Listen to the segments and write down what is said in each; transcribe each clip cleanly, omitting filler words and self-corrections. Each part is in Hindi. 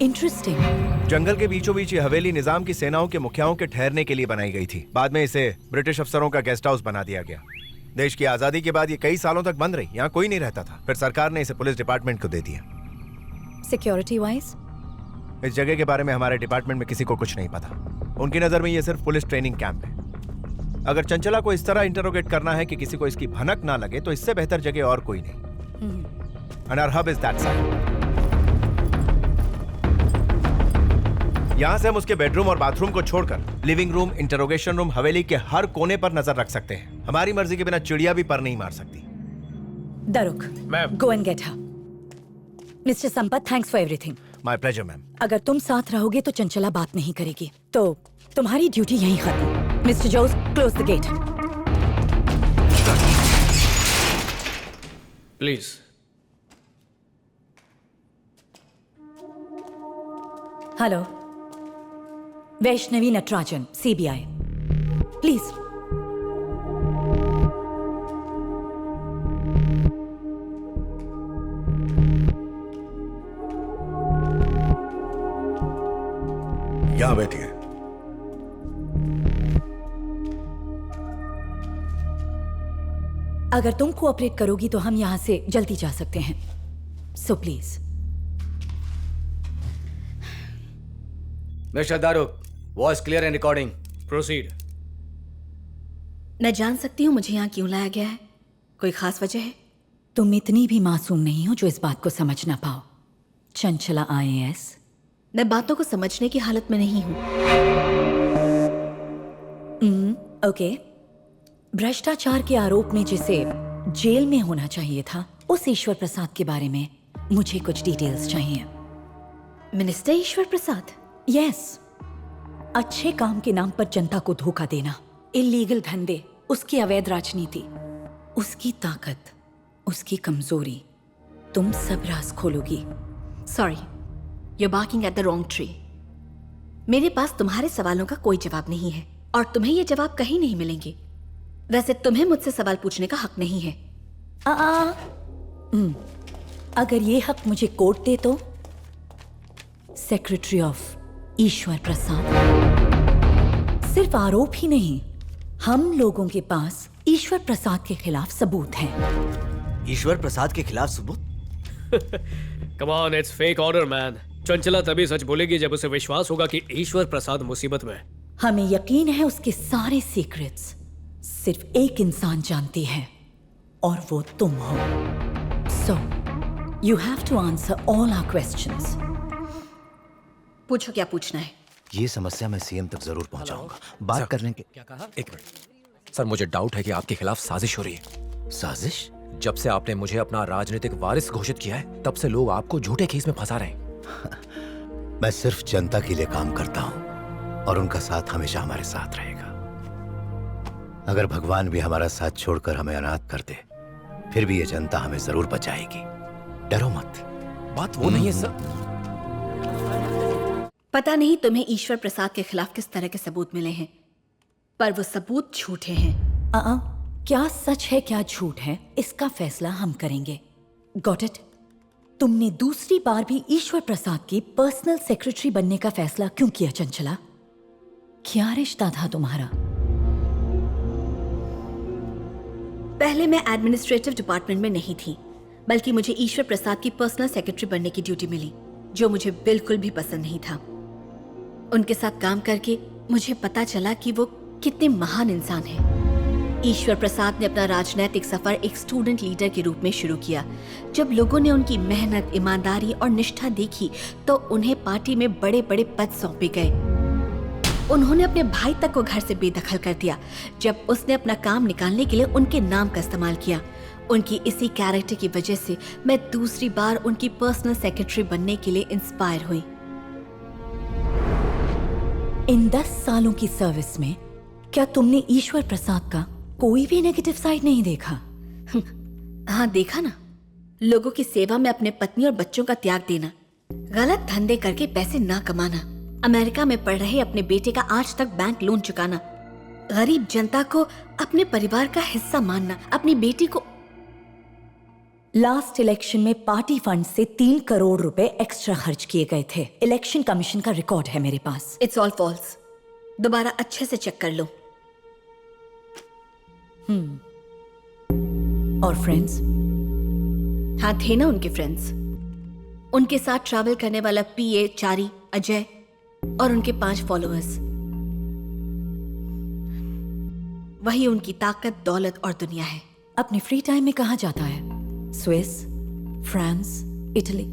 इंटरेस्टिंग। जंगल के बीचों बीच ये हवेली निजाम की सेनाओं के मुखियाओं के ठहरने के लिए बनाई गई थी। बाद में इसे ब्रिटिश अफसरों का गेस्ट हाउस बना दिया गया। देश की आजादी के बाद ये कई सालों तक बंद रही, यहाँ कोई नहीं रहता था। फिर सरकार ने इसे पुलिस डिपार्टमेंट को दे दिया। सिक्योरिटी वाइज इस जगह के बारे में हमारे डिपार्टमेंट में किसी को कुछ नहीं पता। उनकी नजर में ये सिर्फ पुलिस ट्रेनिंग कैंप है। अगर चंचला को इस तरह इंटरोगेट करना है कि किसी को इसकी भनक ना लगे, तो इससे बेहतर जगह और कोई नहीं। And our hub is that side. यहां से हम उसके बेडरूम और बाथरूम को छोड़कर लिविंग रूम, इंटरोगेशन रूम, हवेली के हर कोने पर नजर रख सकते हैं। हमारी मर्जी के बिना चिड़िया भी पर नहीं मार सकती। दारुक, ma'am. Go and get her. Mister Sampat, thanks for everything. My pleasure ma'am. अगर तुम साथ रहोगे तो चंचला बात नहीं करेगी, तो तुम्हारी ड्यूटी यहीं खत्म। Mister Jose, close the gate. Please. Hello, Vaishnavi Natarajan, CBI। Please. यहां बैठिए। अगर तुम कोऑपरेट करोगी तो हम यहां से जल्दी जा सकते हैं, so please. Mister Daruk, voice clear and recording. Proceed. मैं जान सकती हूँ मुझे यहाँ क्यों लाया गया है? कोई खास वजह है? तुम इतनी भी मासूम नहीं हो जो इस बात को समझ ना पाओ। चंचला IAS। मैं बातों को समझने की हालत में नहीं हूँ। ओके। भ्रष्टाचार के आरोप में जिसे जेल में होना चाहिए था, उस ईश्वर प्रसाद के बारे में मुझे कुछ डिटेल्स चाहिए। मिनिस्टर ईश्वर प्रसाद? यस। अच्छे काम के नाम पर जनता को धोखा देना, इलीगल धंधे, उसकी अवैध राजनीति, उसकी ताकत, उसकी कमजोरी, तुम सब राज खोलोगी। Sorry, you barking at the wrong tree. मेरे पास तुम्हारे सवालों का कोई जवाब नहीं है और तुम्हें ये जवाब कहीं नहीं मिलेंगे। वैसे तुम्हें मुझसे सवाल पूछने का हक नहीं है। अगर ये हक मुझे कोर्ट दे तो? सेक्रेटरी ऑफ ईश्वर प्रसाद। सिर्फ आरोप ही नहीं, हम लोगों के पास ईश्वर प्रसाद के खिलाफ सबूत हैं। ईश्वर प्रसाद के खिलाफ सबूत? Come on, it's fake order man. Chanchala तभी सच बोलेगी जब उसे विश्वास होगा कि ईश्वर प्रसाद मुसीबत में। हमें यकीन है उसके सारे सीक्रेट्स सिर्फ एक इंसान जानती है, और वो तुम हो। So you have to answer all our questions. पूछो क्या पूछना है। ये समस्या मैं CM तक जरूर पहुंचाऊंगा। बात करने के। क्या कहा? एक मिनट सर, मुझे डाउट है कि आपके खिलाफ साजिश हो रही है। साजिश? जब से आपने मुझे अपना राजनीतिक वारिस घोषित किया है, तब से लोग आपको झूठे केस में फंसा रहे हैं। मैं सिर्फ जनता के लिए काम करता हूं और उनका साथ हमेशा हमारे साथ रहेगा। अगर भगवान भी हमारा साथ छोड़कर हमें अनाथ कर दे, फिर भी ये जनता हमें जरूर बचाएगी। डरो मत। बात वो नहीं है सर। पता नहीं तुम्हें ईश्वर प्रसाद के खिलाफ किस तरह के सबूत मिले हैं, पर वो सबूत झूठे हैं। क्या सच है क्या झूठ है, इसका फैसला हम करेंगे। Got it? तुमने दूसरी बार भी ईश्वर प्रसाद की पर्सनल सेक्रेटरी बनने का फैसला क्यों किया चंचला? क्या रिश्ता था तुम्हारा? पहले मैं एडमिनिस्ट्रेटिव डिपार्टमेंट में नहीं थी, बल्कि मुझे ईश्वर प्रसाद की पर्सनल सेक्रेटरी बनने की ड्यूटी मिली, जो मुझे बिल्कुल भी पसंद नहीं था। उनके साथ काम करके मुझे पता चला कि वो कितने महान इंसान हैं। ईश्वर प्रसाद ने अपना राजनीतिक सफर एक स्टूडेंट लीडर के रूप में शुरू किया। जब लोगों ने उनकी मेहनत, ईमानदारी और निष्ठा देखी, तो उन्हें पार्टी में बड़े बड़े पद सौंपे गए। उन्होंने अपने भाई तक को घर से बेदखल कर दिया जब उसने अपना काम निकालने के लिए उनके नाम का इस्तेमाल किया। उनकी इसी कैरेक्टर की वजह से मैं दूसरी बार उनकी पर्सनल सेक्रेटरी बनने के लिए इंस्पायर हुई। इन 10 सालों की सर्विस में क्या तुमने ईश्वर प्रसाद का कोई भी नेगेटिव साइड नहीं देखा? हाँ, देखा ना। लोगों की सेवा में अपने पत्नी और बच्चों का त्याग देना, गलत धंधे करके पैसे ना कमाना, अमेरिका में पढ़ रहे अपने बेटे का आज तक बैंक लोन चुकाना, गरीब जनता को अपने परिवार का हिस्सा मानना, अपनी बेटी को लास्ट इलेक्शन में पार्टी फंड से 3 करोड़ रुपए एक्स्ट्रा खर्च किए गए थे। इलेक्शन कमीशन का रिकॉर्ड है मेरे पास। It's all false. दोबारा अच्छे से चेक कर लो। और फ्रेंड्स? हाँ, थे ना उनके फ्रेंड्स। उनके साथ ट्रैवल करने वाला पीए चारी, अजय और उनके 5 फॉलोअर्स। वही उनकी ताकत, दौलत और दुनिया है। अपने फ्री टाइम में कहाँ जाता है? Swiss, France, Italy?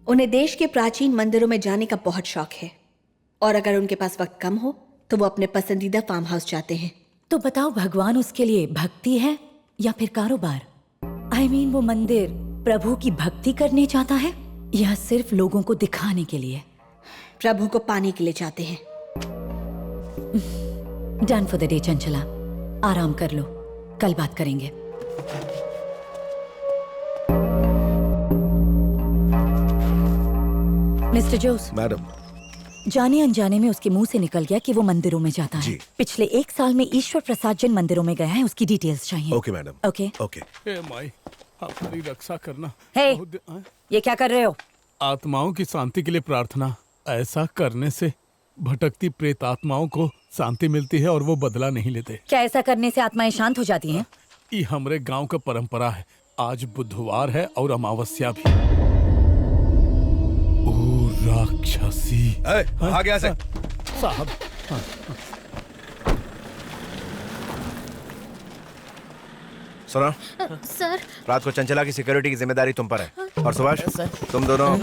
उन्हें देश के प्राचीन मंदिरों में जाने का बहुत शौक है, और अगर उनके पास वक्त कम हो तो वो अपने पसंदीदा फार्म हाउस जाते हैं। तो बताओ, भगवान उसके लिए भक्ति है या फिर कारोबार? I mean, वो मंदिर प्रभु की भक्ति करने जाता है या सिर्फ लोगों को दिखाने के लिए? प्रभु को पाने के लिए जाते हैं। Done for the day Chanchala. आराम कर लो, कल बात करेंगे। मिस्टर जोस, मैडम, जाने अनजाने में उसके मुंह से निकल गया कि वो मंदिरों में जाता है। जी। पिछले 1 साल में ईश्वर प्रसाद जिन मंदिरों में गया है उसकी डिटेल्स चाहिए। Okay madam. ओके। ओके। हे माई, हमारी रक्षा करना। हे, हाँ? ये क्या कर रहे हो? आत्माओं की शांति के लिए प्रार्थना। ऐसा करने से भटकती प्रेत आत्माओं को शांति मिलती है और वो बदला नहीं लेते। क्या ऐसा करने से आत्माएं शांत हो जाती हैं? ये हमरे गांव का परंपरा है। आज बुधवार है और अमावस्या भी। ओ राक्षसी। आ गया से। साहब, सुनो, सर। रात को चंचला की सिक्योरिटी की जिम्मेदारी तुम पर है। और सुभाष, तुम दोनों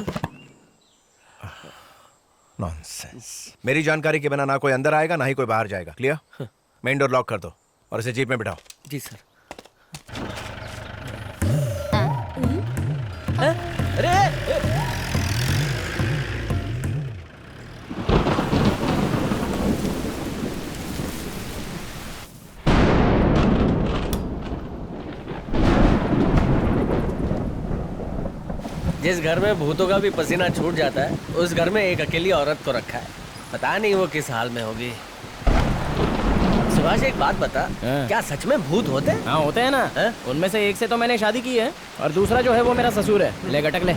नॉनसेंस। मेरी जानकारी के बिना ना कोई अंदर आएगा ना ही कोई बाहर जाएगा। क्लियर? मेन डोर लॉक कर दो और इसे जीप में बिठाओ। जी सर। जिस घर में भूतों का भी पसीना छूट जाता है उस घर में एक अकेली औरत को रखा है। पता नहीं वो किस हाल में होगी। सुभाष, एक बात बता, क्या सच में भूत होते हैं? हाँ, होते हैं ना। उनमें से एक से तो मैंने शादी की है और दूसरा जो है वो मेरा ससुर है। ले गटक ले।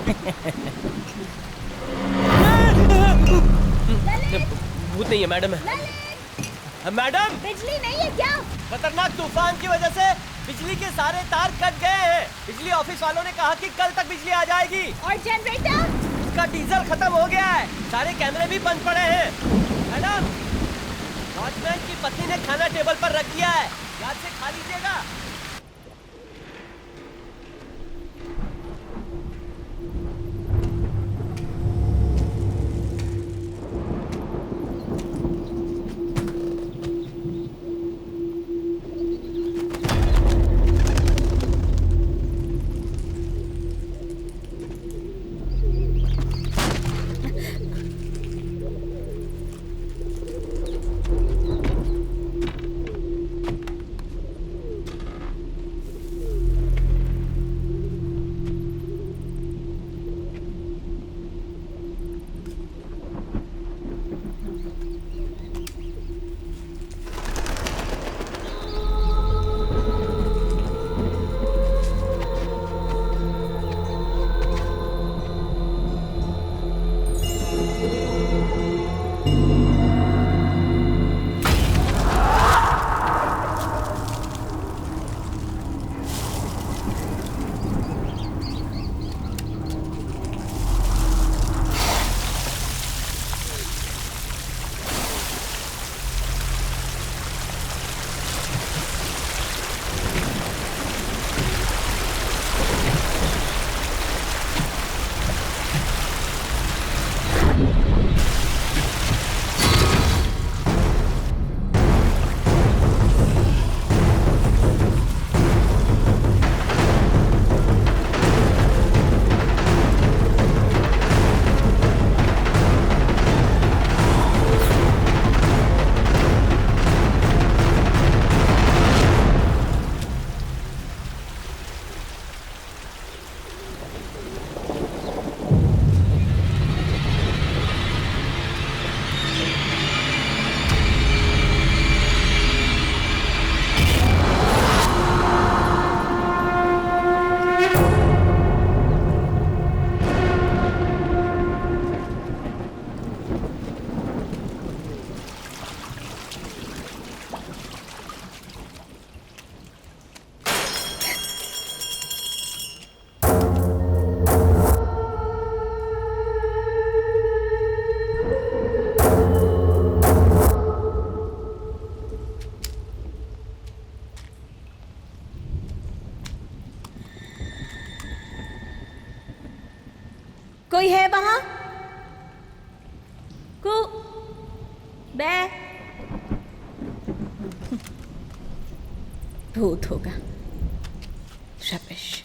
भूत नहीं है मैडम। मैडम, बिजली नहीं है क्या? खतरनाक तूफान की वजह से बिजली के सारे तार कट गए हैं। बिजली ऑफिस वालों ने कहा कि कल तक बिजली आ जाएगी। और जनरेटर? उसका डीजल खत्म हो गया है। सारे कैमरे भी बंद पड़े हैं। मैडम, वॉचमैन की पत्नी ने खाना टेबल पर रख दिया है, याद से खा लीजिएगा। बे भूत होगा। रबिश।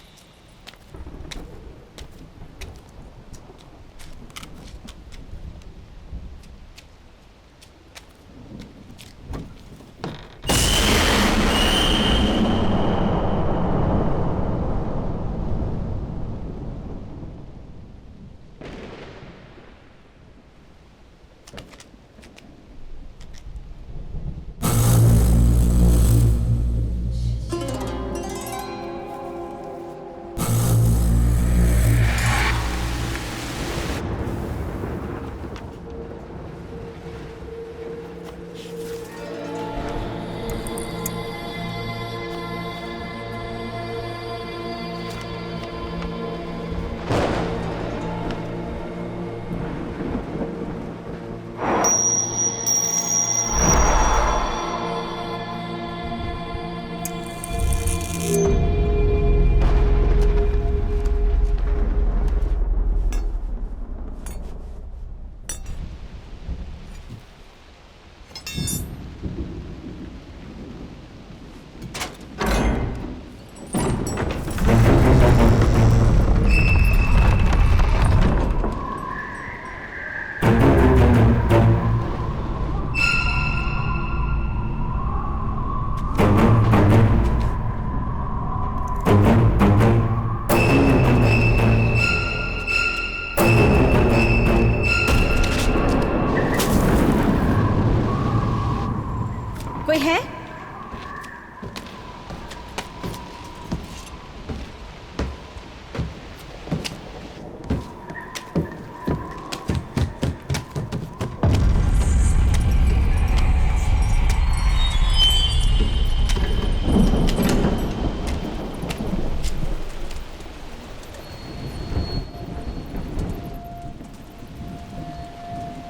कोई है?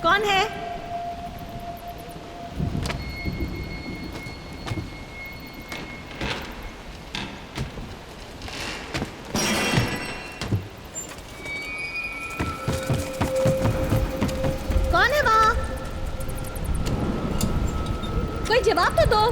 कौन है? कौन है वहां? कोई जवाब तो दो।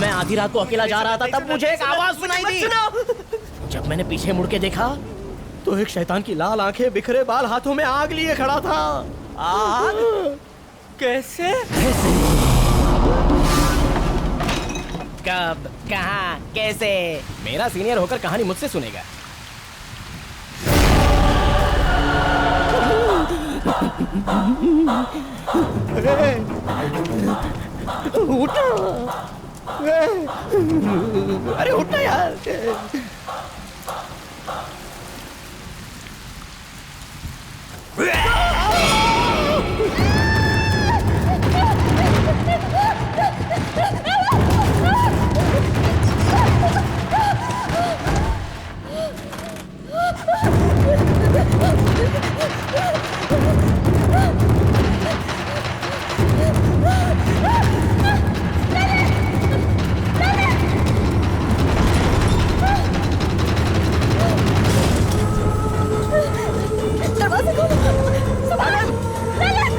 मैं आधी रात को अकेला जा रहा था तब मुझे एक आवाज सुनाई दी। जब मैंने पीछे मुड़ के देखा तो एक शैतान की लाल आंखें, बिखरे बाल, हाथों में आग लिए खड़ा था। आग? कैसे? कब, कहाँ, कैसे? मेरा सीनियर होकर कहानी मुझसे सुनेगा। उठो! अरे उठो यार!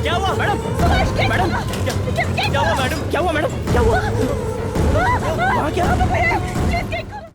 क्या हुआ मैडम? मैडम क्या हुआ मैडम? क्या हुआ मैडम?